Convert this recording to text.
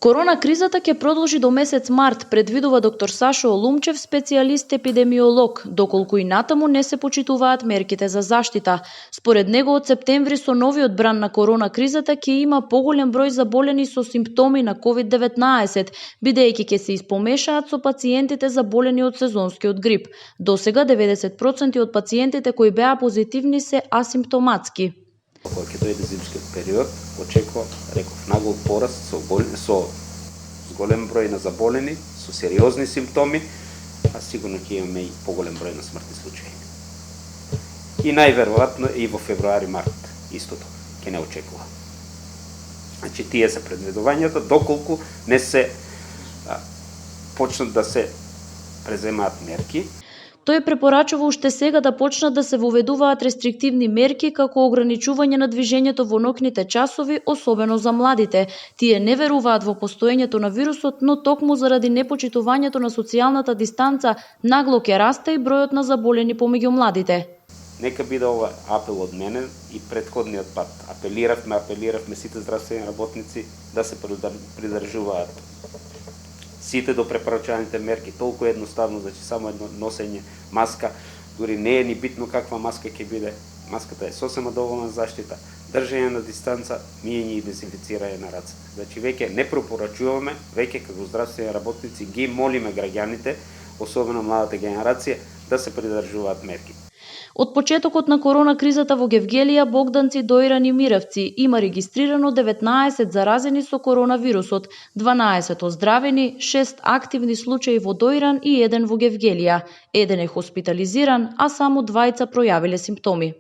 Корона кризата ќе продолжи до месец март, предвидува доктор Сашо Олумчев, специјалист епидемиолог, доколку и натаму не се почитуваат мерките за заштита. Според него од септември со новиот бран на корона кризата ќе има поголем број заболени со симптоми на COVID-19, бидејќи ќе се испомешаат со пациентите заболени од сезонскиот грип. Досега 90% од пациентите кои беа позитивни се асимптоматски. Кога ќе дојде зимскиот период, очекувам, реков, нагол пораст со голем број на заболени, со сериозни симптоми, а сигурно ќе имаме и поголем број на смртни случаи. И најверојатно и во февруари-март истото ќе не очекува. Значи тие се предвидувањата доколку не се почнат да се преземаат мерки. Тој препорачува уште сега да почнат да се воведуваат рестриктивни мерки како ограничување на движењето во ноќните часови, особено за младите. Тие не веруваат во постоењето на вирусот, но токму заради непочитувањето на социјалната дистанца нагло ќе расте и бројот на заболени помеѓу младите. Нека биде ова апел од мене и претходниот пат. Апелиравме сите здравствени работници да се придржуваат сите до препорачаните мерки, толку едноставно, значи само едно носење маска, дури не е ни битно каква маска ќе биде. Маската е сосема доволна заштита, држење на дистанца, миење и дезинфицирање на рацете. Значи веќе не препорачуваме, веќе како здравствени работници ги молиме граѓаните, особено младата генерација, да се придржуваат мерки. Од почетокот на корона кризата во Гевгелија, Богданци, Доиран и Миравци има регистрирано 19 заразени со коронавирусот, 12 оздравени, 6 активни случаи во Доиран и 1 во Гевгелија. Еден е хоспитализиран, а само 2 пројавиле симптоми.